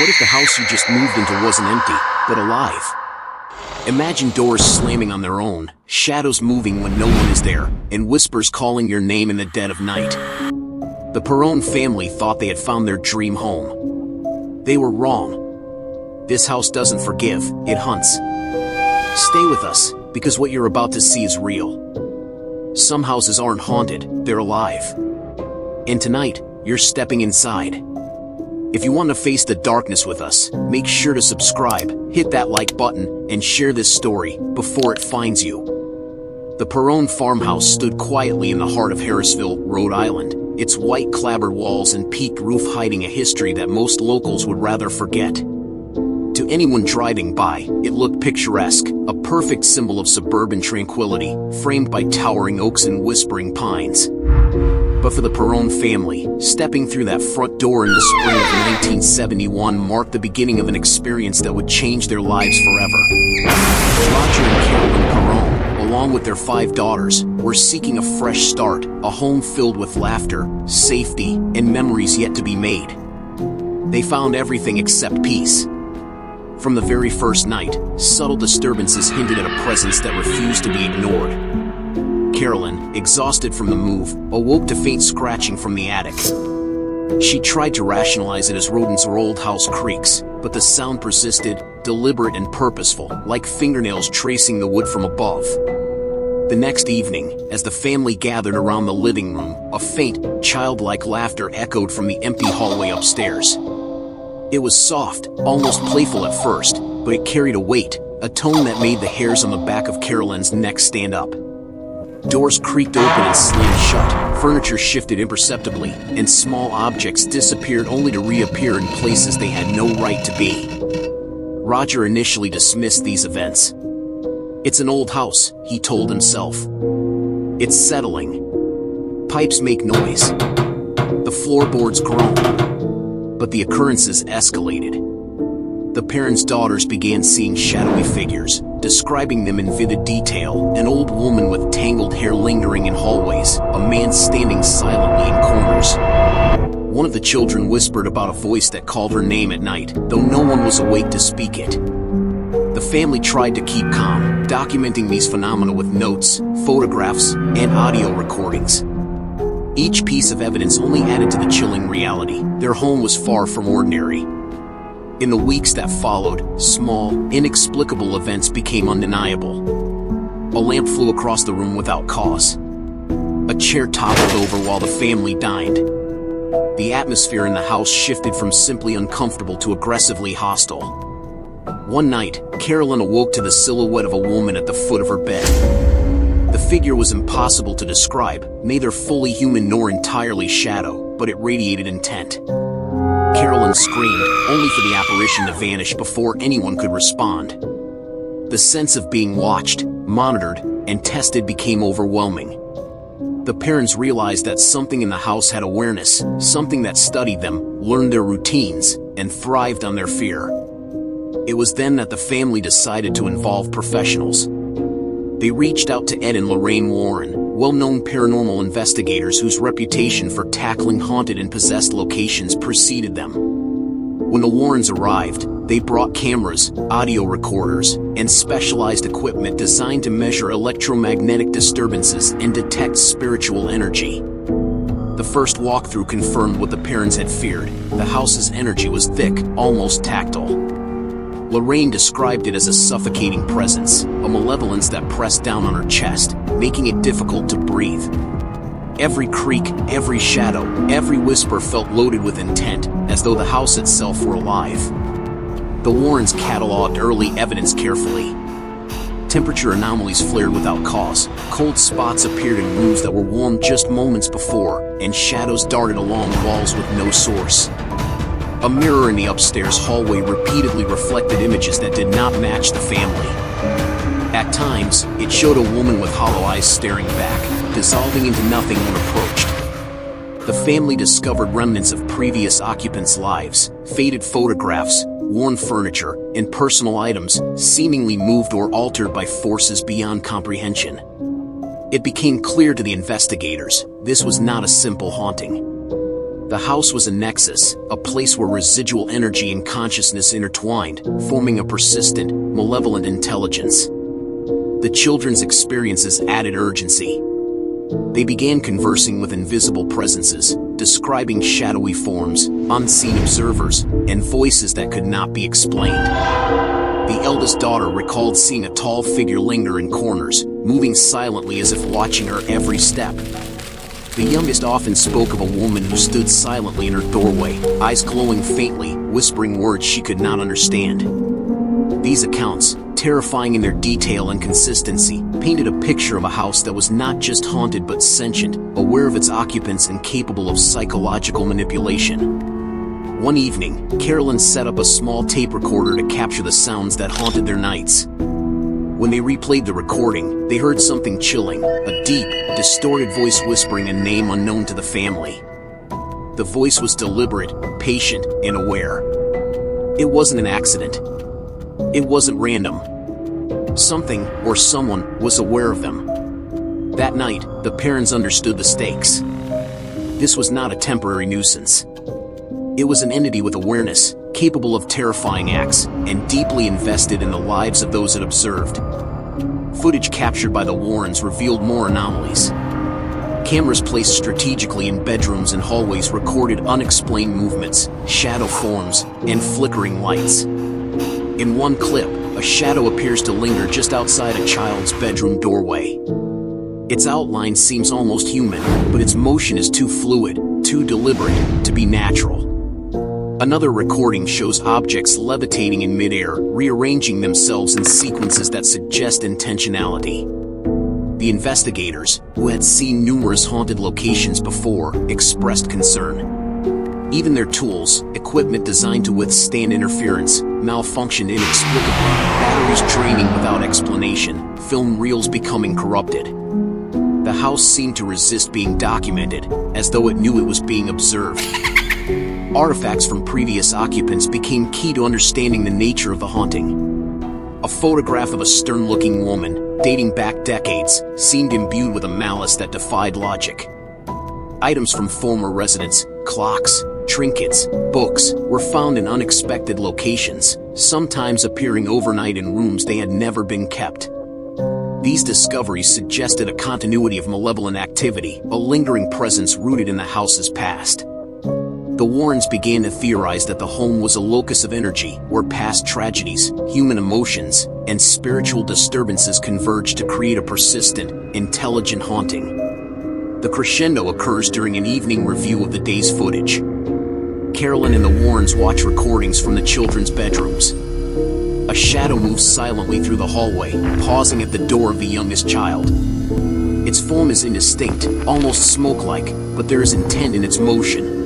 What if the house you just moved into wasn't empty, but alive? Imagine doors slamming on their own, shadows moving when no one is there, and whispers calling your name in the dead of night. The Perron family thought they had found their dream home. They were wrong. This house doesn't forgive, it hunts. Stay with us, because what you're about to see is real. Some houses aren't haunted, they're alive. And tonight, you're stepping inside. If you want to face the darkness with us, make sure to subscribe, hit that like button, and share this story before it finds you. The Perron farmhouse stood quietly in the heart of Harrisville, Rhode Island, its white clapboard walls and peaked roof hiding a history that most locals would rather forget. To anyone driving by, it looked picturesque, a perfect symbol of suburban tranquility, framed by towering oaks and whispering pines. But for the Perron family, stepping through that front door in the spring of 1971 marked the beginning of an experience that would change their lives forever. Roger and Carolyn Perron, along with their 5 daughters, were seeking a fresh start, a home filled with laughter, safety, and memories yet to be made. They found everything except peace. From the very first night, subtle disturbances hinted at a presence that refused to be ignored. Carolyn, exhausted from the move, awoke to faint scratching from the attic. She tried to rationalize it as rodents or old house creaks, but the sound persisted, deliberate and purposeful, like fingernails tracing the wood from above. The next evening, as the family gathered around the living room, a faint, childlike laughter echoed from the empty hallway upstairs. It was soft, almost playful at first, but it carried a weight, a tone that made the hairs on the back of Carolyn's neck stand up. Doors creaked open and slammed shut, furniture shifted imperceptibly, and small objects disappeared only to reappear in places they had no right to be. Roger initially dismissed these events. "It's an old house," he told himself. "It's settling. Pipes make noise. The floorboards groan." But the occurrences escalated. The Perron's daughters began seeing shadowy figures, describing them in vivid detail: an old woman with tangled hair lingering in hallways, a man standing silently in corners. One of the children whispered about a voice that called her name at night, though no one was awake to speak it. The family tried to keep calm, documenting these phenomena with notes, photographs, and audio recordings. Each piece of evidence only added to the chilling reality. Their home was far from ordinary. In the weeks that followed, small, inexplicable events became undeniable. A lamp flew across the room without cause. A chair toppled over while the family dined. The atmosphere in the house shifted from simply uncomfortable to aggressively hostile. One night, Carolyn awoke to the silhouette of a woman at the foot of her bed. The figure was impossible to describe, neither fully human nor entirely shadow, but it radiated intent. Carolyn screamed, only for the apparition to vanish before anyone could respond. The sense of being watched, monitored, and tested became overwhelming. The parents realized that something in the house had awareness, something that studied them, learned their routines, and thrived on their fear. It was then that the family decided to involve professionals. They reached out to Ed and Lorraine Warren, well-known paranormal investigators whose reputation for tackling haunted and possessed locations preceded them. When the Warrens arrived, they brought cameras, audio recorders, and specialized equipment designed to measure electromagnetic disturbances and detect spiritual energy. The first walkthrough confirmed what the parents had feared: the house's energy was thick, almost tactile. Lorraine described it as a suffocating presence, a malevolence that pressed down on her chest, making it difficult to breathe. Every creak, every shadow, every whisper felt loaded with intent, as though the house itself were alive. The Warrens cataloged early evidence carefully. Temperature anomalies flared without cause, cold spots appeared in rooms that were warm just moments before, and shadows darted along walls with no source. A mirror in the upstairs hallway repeatedly reflected images that did not match the family. At times, it showed a woman with hollow eyes staring back, dissolving into nothing when approached. The family discovered remnants of previous occupants' lives, faded photographs, worn furniture, and personal items, seemingly moved or altered by forces beyond comprehension. It became clear to the investigators, this was not a simple haunting. The house was a nexus, a place where residual energy and consciousness intertwined, forming a persistent, malevolent intelligence. The children's experiences added urgency. They began conversing with invisible presences, describing shadowy forms, unseen observers, and voices that could not be explained. The eldest daughter recalled seeing a tall figure linger in corners, moving silently as if watching her every step. The youngest often spoke of a woman who stood silently in her doorway, eyes glowing faintly, whispering words she could not understand. These accounts, terrifying in their detail and consistency, painted a picture of a house that was not just haunted but sentient, aware of its occupants and capable of psychological manipulation. One evening, Carolyn set up a small tape recorder to capture the sounds that haunted their nights. When they replayed the recording, they heard something chilling, a deep, distorted voice whispering a name unknown to the family. The voice was deliberate, patient, and aware. It wasn't an accident. It wasn't random. Something, or someone, was aware of them. That night, the parents understood the stakes. This was not a temporary nuisance. It was an entity with awareness, capable of terrifying acts, and deeply invested in the lives of those it observed. Footage captured by the Warrens revealed more anomalies. Cameras placed strategically in bedrooms and hallways recorded unexplained movements, shadow forms, and flickering lights. In one clip, a shadow appears to linger just outside a child's bedroom doorway. Its outline seems almost human, but its motion is too fluid, too deliberate, to be natural. Another recording shows objects levitating in midair, rearranging themselves in sequences that suggest intentionality. The investigators, who had seen numerous haunted locations before, expressed concern. Even their tools, equipment designed to withstand interference, malfunctioned inexplicably, batteries draining without explanation, film reels becoming corrupted. The house seemed to resist being documented, as though it knew it was being observed. Artifacts from previous occupants became key to understanding the nature of the haunting. A photograph of a stern-looking woman, dating back decades, seemed imbued with a malice that defied logic. Items from former residents, clocks, trinkets, books, were found in unexpected locations, sometimes appearing overnight in rooms they had never been kept. These discoveries suggested a continuity of malevolent activity, a lingering presence rooted in the house's past. The Warrens began to theorize that the home was a locus of energy, where past tragedies, human emotions, and spiritual disturbances converged to create a persistent, intelligent haunting. The crescendo occurs during an evening review of the day's footage. Carolyn and the Warrens watch recordings from the children's bedrooms. A shadow moves silently through the hallway, pausing at the door of the youngest child. Its form is indistinct, almost smoke-like, but there is intent in its motion.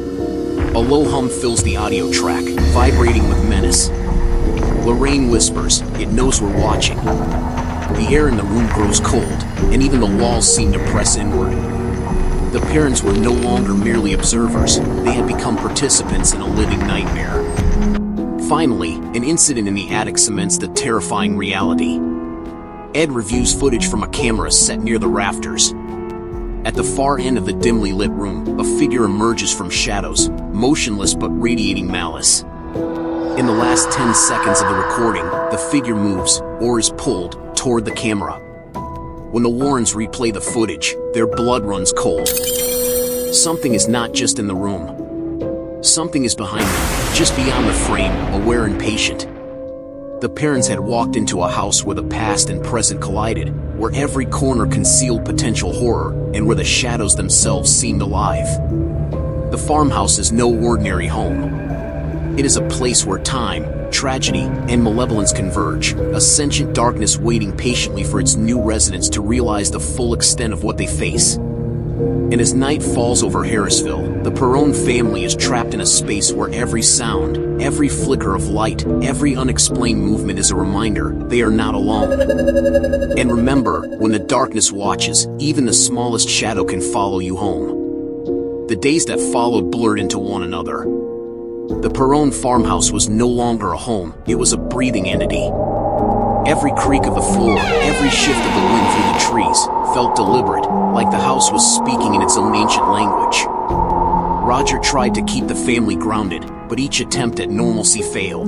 A low hum fills the audio track, vibrating with menace. Lorraine whispers, it knows we're watching. The air in the room grows cold, and even the walls seem to press inward. The parents were no longer merely observers, they had become participants in a living nightmare. Finally, an incident in the attic cements the terrifying reality. Ed reviews footage from a camera set near the rafters. At the far end of the dimly lit room, a figure emerges from shadows, motionless but radiating malice. In the last 10 seconds of the recording, the figure moves, or is pulled, toward the camera. When the Warrens replay the footage, their blood runs cold. Something is not just in the room. Something is behind them, just beyond the frame, aware and patient. The parents had walked into a house where the past and present collided, where every corner concealed potential horror, and where the shadows themselves seemed alive. The farmhouse is no ordinary home. It is a place where time, tragedy, and malevolence converge, a sentient darkness waiting patiently for its new residents to realize the full extent of what they face. And as night falls over Harrisville, the Perron family is trapped in a space where every sound, every flicker of light, every unexplained movement is a reminder they are not alone. And remember, when the darkness watches, even the smallest shadow can follow you home. The days that followed blurred into one another. The Perron farmhouse was no longer a home, it was a breathing entity. Every creak of the floor, every shift of the wind through the trees, felt deliberate, like the house was speaking in its own ancient language. Roger tried to keep the family grounded, but each attempt at normalcy failed.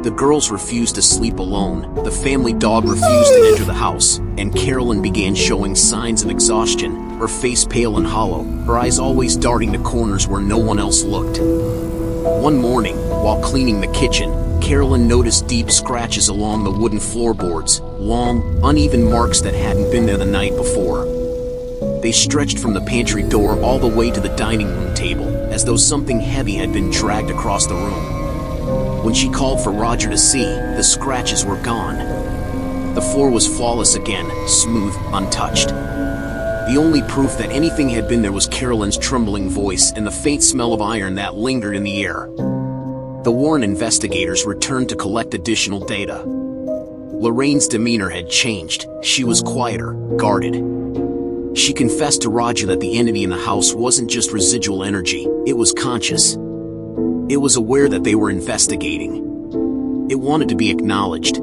The girls refused to sleep alone, the family dog refused to enter the house, and Carolyn began showing signs of exhaustion, her face pale and hollow, her eyes always darting to corners where no one else looked. One morning, while cleaning the kitchen, Carolyn noticed deep scratches along the wooden floorboards, long, uneven marks that hadn't been there the night before. They stretched from the pantry door all the way to the dining room table, as though something heavy had been dragged across the room. When she called for Roger to see, the scratches were gone. The floor was flawless again, smooth, untouched. The only proof that anything had been there was Carolyn's trembling voice and the faint smell of iron that lingered in the air. The Warren investigators returned to collect additional data. Lorraine's demeanor had changed. She was quieter, guarded. She confessed to Roger that the entity in the house wasn't just residual energy, it was conscious. It was aware that they were investigating. It wanted to be acknowledged.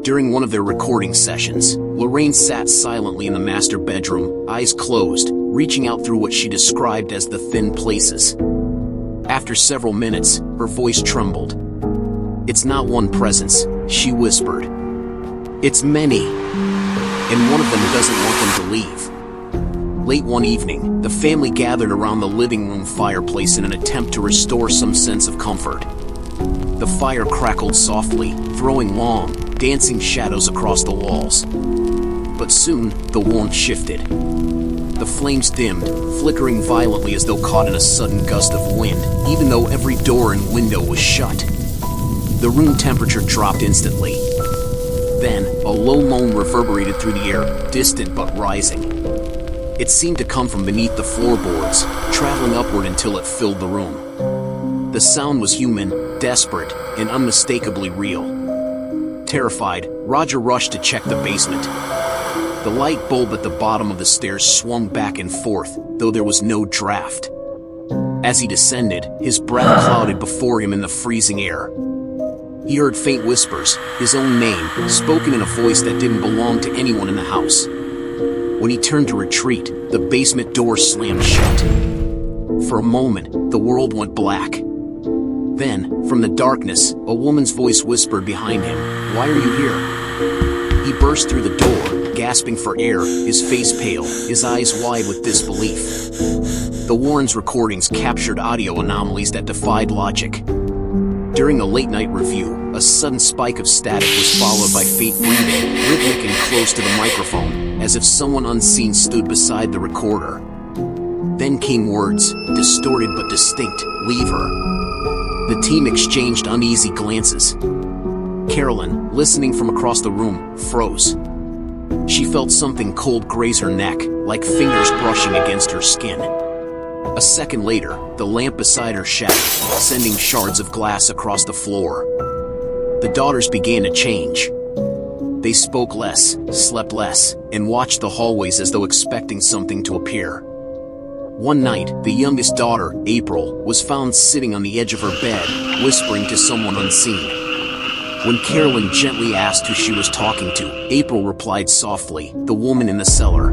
During one of their recording sessions, Lorraine sat silently in the master bedroom, eyes closed, reaching out through what she described as the thin places. After several minutes, her voice trembled. "It's not one presence," she whispered. "It's many. And one of them doesn't want them to leave." Late one evening, the family gathered around the living room fireplace in an attempt to restore some sense of comfort. The fire crackled softly, throwing long, dancing shadows across the walls. But soon, the warmth shifted. The flames dimmed, flickering violently as though caught in a sudden gust of wind, even though every door and window was shut. The room temperature dropped instantly. Then, a low moan reverberated through the air, distant but rising. It seemed to come from beneath the floorboards, traveling upward until it filled the room. The sound was human, desperate, and unmistakably real. Terrified, Roger rushed to check the basement. The light bulb at the bottom of the stairs swung back and forth, though there was no draft. As he descended, his breath clouded before him in the freezing air. He heard faint whispers, his own name, spoken in a voice that didn't belong to anyone in the house. When he turned to retreat, the basement door slammed shut. For a moment, the world went black. Then, from the darkness, a woman's voice whispered behind him, "Why are you here?" He burst through the door, gasping for air, his face pale, his eyes wide with disbelief. The Warrens' recordings captured audio anomalies that defied logic. During a late-night review, a sudden spike of static was followed by faint breathing, rhythmic and close to the microphone, as if someone unseen stood beside the recorder. Then came words, distorted but distinct, "Leave her." The team exchanged uneasy glances. Carolyn, listening from across the room, froze. She felt something cold graze her neck, like fingers brushing against her skin. A second later, the lamp beside her shattered, sending shards of glass across the floor. The daughters began to change. They spoke less, slept less, and watched the hallways as though expecting something to appear. One night, the youngest daughter, April, was found sitting on the edge of her bed, whispering to someone unseen. When Carolyn gently asked who she was talking to, April replied softly, "The woman in the cellar.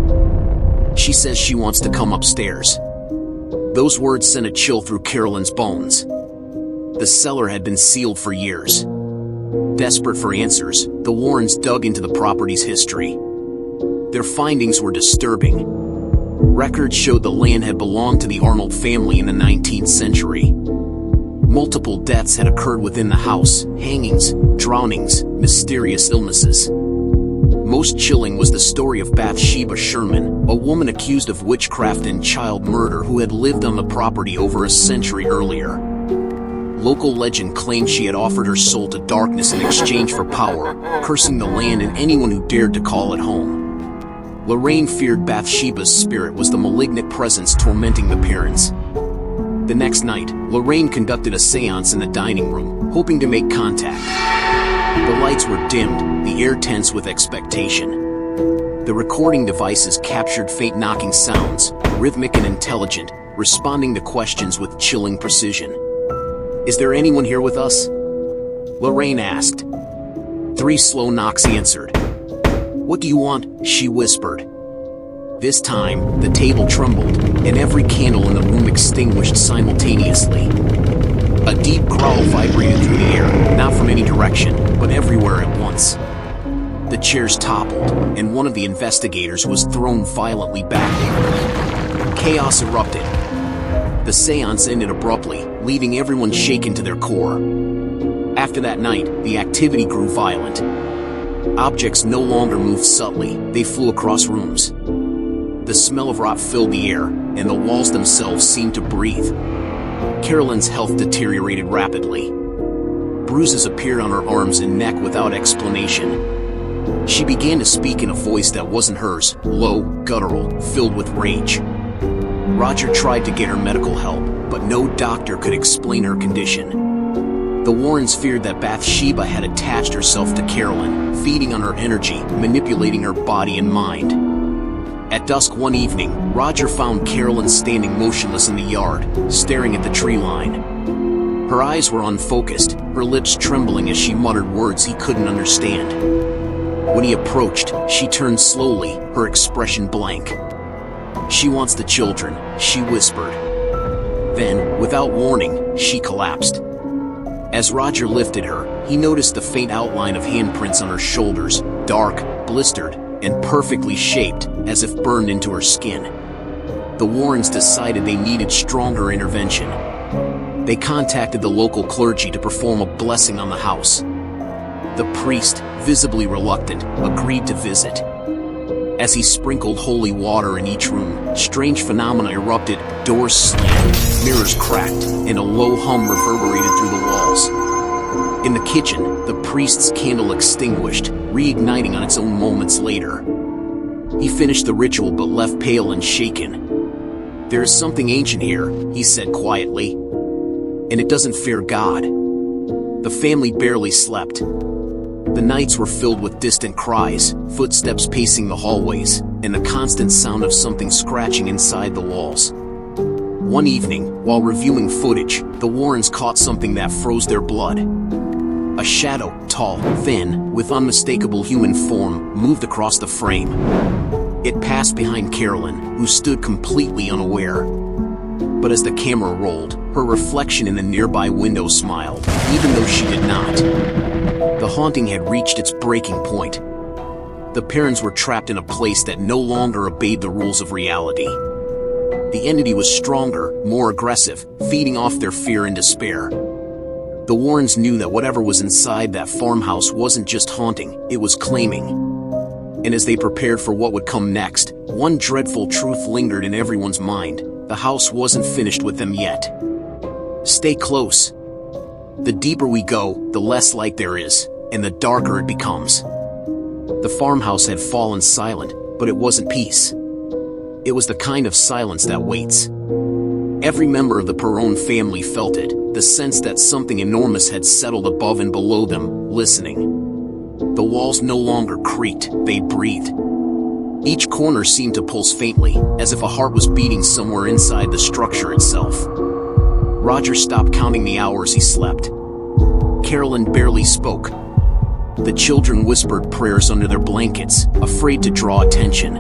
She says she wants to come upstairs." Those words sent a chill through Carolyn's bones. The cellar had been sealed for years. Desperate for answers, the Warrens dug into the property's history. Their findings were disturbing. Records showed the land had belonged to the Arnold family in the 19th century. Multiple deaths had occurred within the house, hangings, drownings, mysterious illnesses. Most chilling was the story of Bathsheba Sherman, a woman accused of witchcraft and child murder who had lived on the property over a century earlier. Local legend claimed she had offered her soul to darkness in exchange for power, cursing the land and anyone who dared to call it home. Lorraine feared Bathsheba's spirit was the malignant presence tormenting the Perrons. The next night, Lorraine conducted a seance in the dining room, hoping to make contact. The lights were dimmed, the air tense with expectation. The recording devices captured faint knocking sounds, rhythmic and intelligent, responding to questions with chilling precision. "Is there anyone here with us?" Lorraine asked. 3 slow knocks answered. "What do you want?" she whispered. This time, the table trembled, and every candle in the room extinguished simultaneously. A deep growl vibrated through the air, not from any direction, but everywhere at once. The chairs toppled, and one of the investigators was thrown violently backward. Chaos erupted. The seance ended abruptly, leaving everyone shaken to their core. After that night, the activity grew violent. Objects no longer moved subtly, they flew across rooms. The smell of rot filled the air, and the walls themselves seemed to breathe. Carolyn's health deteriorated rapidly. Bruises appeared on her arms and neck without explanation. She began to speak in a voice that wasn't hers, low, guttural, filled with rage. Roger tried to get her medical help, but no doctor could explain her condition. The Warrens feared that Bathsheba had attached herself to Carolyn, feeding on her energy, manipulating her body and mind. At dusk one evening, Roger found Carolyn standing motionless in the yard, staring at the tree line. Her eyes were unfocused, her lips trembling as she muttered words he couldn't understand. When he approached, she turned slowly, her expression blank. "She wants the children," she whispered. Then, without warning, she collapsed. As Roger lifted her, he noticed the faint outline of handprints on her shoulders, dark, blistered, and perfectly shaped, as if burned into her skin. The Warrens decided they needed stronger intervention. They contacted the local clergy to perform a blessing on the house. The priest, visibly reluctant, agreed to visit. As he sprinkled holy water in each room, strange phenomena erupted, doors slammed, mirrors cracked, and a low hum reverberated through the walls. In the kitchen, the priest's candle extinguished, reigniting on its own moments later. He finished the ritual but left pale and shaken. "There is something ancient here," he said quietly, "and it doesn't fear God." The family barely slept. The nights were filled with distant cries, footsteps pacing the hallways, and the constant sound of something scratching inside the walls. One evening, while reviewing footage, the Warrens caught something that froze their blood. A shadow, tall, thin, with unmistakable human form, moved across the frame. It passed behind Carolyn, who stood completely unaware. But as the camera rolled, her reflection in the nearby window smiled, even though she did not. The haunting had reached its breaking point. The Perrons were trapped in a place that no longer obeyed the rules of reality. The entity was stronger, more aggressive, feeding off their fear and despair. The Warrens knew that whatever was inside that farmhouse wasn't just haunting, it was claiming. And as they prepared for what would come next, one dreadful truth lingered in everyone's mind: the house wasn't finished with them yet. Stay close. The deeper we go, the less light there is, and the darker it becomes. The farmhouse had fallen silent, but it wasn't peace. It was the kind of silence that waits. Every member of the Perron family felt it, the sense that something enormous had settled above and below them, listening. The walls no longer creaked, they breathed. Each corner seemed to pulse faintly, as if a heart was beating somewhere inside the structure itself. Roger stopped counting the hours he slept. Carolyn barely spoke. The children whispered prayers under their blankets, afraid to draw attention.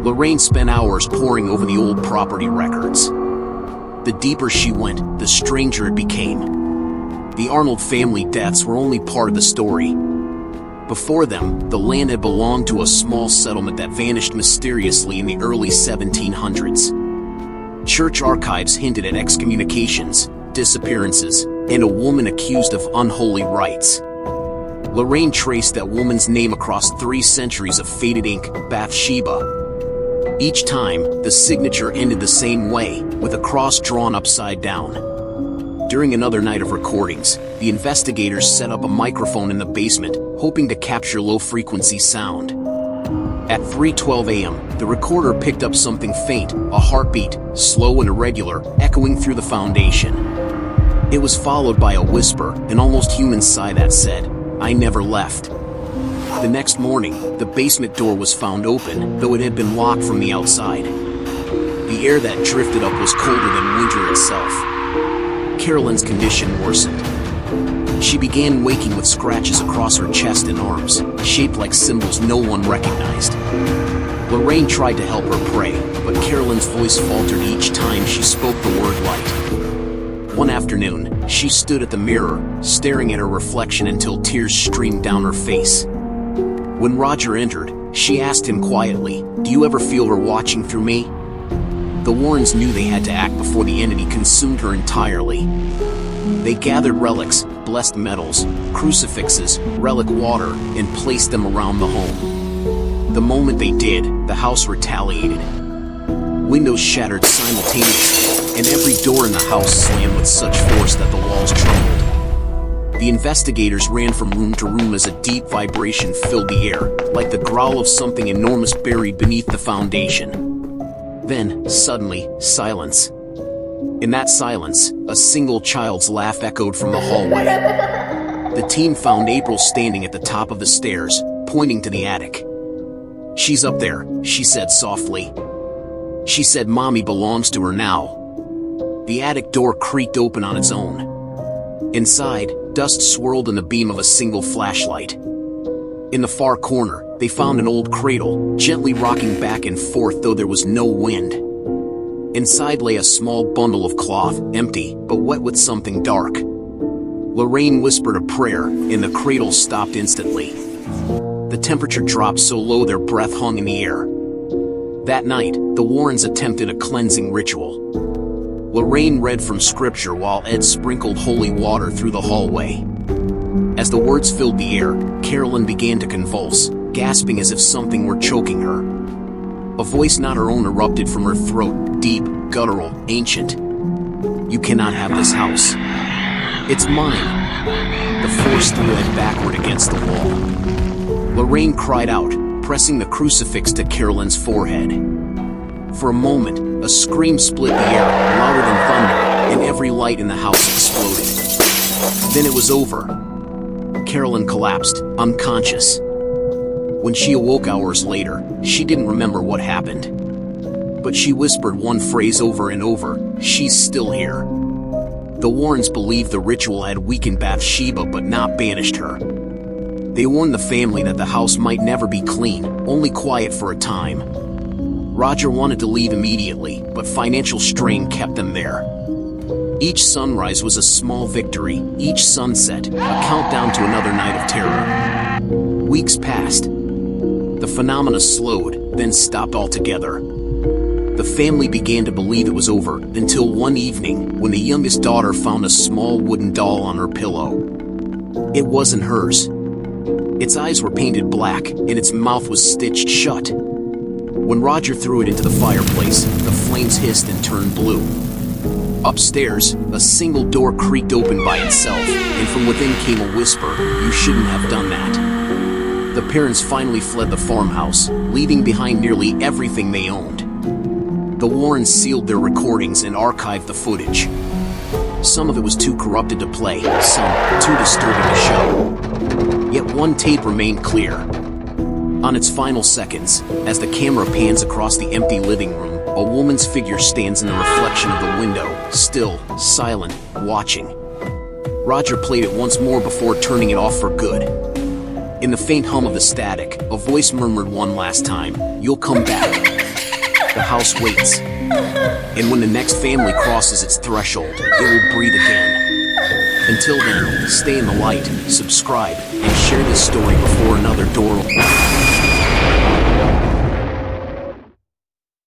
Lorraine spent hours poring over the old property records. The deeper she went, the stranger it became. The Arnold family deaths were only part of the story. Before them, the land had belonged to a small settlement that vanished mysteriously in the early 1700s. Church archives hinted at excommunications, disappearances, and a woman accused of unholy rites. Lorraine traced that woman's name across 3 centuries of faded ink: Bathsheba. Each time, the signature ended the same way, with a cross drawn upside down. During another night of recordings, the investigators set up a microphone in the basement, hoping to capture low-frequency sound. At 3:12 a.m., the recorder picked up something faint, a heartbeat, slow and irregular, echoing through the foundation. It was followed by a whisper, an almost human sigh that said, "I never left." The next morning, the basement door was found open, though it had been locked from the outside. The air that drifted up was colder than winter itself. Carolyn's condition worsened. She began waking with scratches across her chest and arms, shaped like symbols no one recognized. Lorraine tried to help her pray, but Carolyn's voice faltered each time she spoke the word light. One afternoon, she stood at the mirror, staring at her reflection until tears streamed down her face. When Roger entered, she asked him quietly, "Do you ever feel her watching through me?" The Warrens knew they had to act before the entity consumed her entirely. They gathered relics, blessed metals, crucifixes, relic water, and placed them around the home. The moment they did, the house retaliated. Windows shattered simultaneously, and every door in the house slammed with such force that the walls trembled. The investigators ran from room to room as a deep vibration filled the air, like the growl of something enormous buried beneath the foundation. Then, suddenly, silence. In that silence, a single child's laugh echoed from the hallway. The team found April standing at the top of the stairs, pointing to the attic. "She's up there," she said softly. She said Mommy belongs to her now. The attic door creaked open on its own. Inside, dust swirled in the beam of a single flashlight. In the far corner, they found an old cradle, gently rocking back and forth though there was no wind. Inside lay a small bundle of cloth, empty, but wet with something dark. Lorraine whispered a prayer, and the cradle stopped instantly. The temperature dropped so low their breath hung in the air. That night, the Warrens attempted a cleansing ritual. Lorraine read from scripture while Ed sprinkled holy water through the hallway. As the words filled the air, Carolyn began to convulse, gasping as if something were choking her. A voice not her own erupted from her throat, deep, guttural, ancient. "You cannot have this house. It's mine." The force threw Ed backward against the wall. Lorraine cried out, pressing the crucifix to Carolyn's forehead. For a moment, a scream split the air, louder than thunder, and every light in the house exploded. Then it was over. Carolyn collapsed, unconscious. When she awoke hours later, she didn't remember what happened. But she whispered one phrase over and over, "She's still here." The Warrens believed the ritual had weakened Bathsheba but not banished her. They warned the family that the house might never be clean, only quiet for a time. Roger wanted to leave immediately, but financial strain kept them there. Each sunrise was a small victory, each sunset, a countdown to another night of terror. Weeks passed. The phenomena slowed, then stopped altogether. The family began to believe it was over, until one evening, when the youngest daughter found a small wooden doll on her pillow. It wasn't hers. Its eyes were painted black, and its mouth was stitched shut. When Roger threw it into the fireplace, the flames hissed and turned blue. Upstairs, a single door creaked open by itself, and from within came a whisper, "You shouldn't have done that." The parents finally fled the farmhouse, leaving behind nearly everything they owned. The Warrens sealed their recordings and archived the footage. Some of it was too corrupted to play, some too disturbing to show. Yet one tape remained clear. On its final seconds, as the camera pans across the empty living room, a woman's figure stands in the reflection of the window, still, silent, watching. Roger played it once more before turning it off for good. In the faint hum of the static, a voice murmured one last time, "You'll come back. The house waits." And when the next family crosses its threshold, it will breathe again. Until then, stay in the light, subscribe, and share this story before another door opens.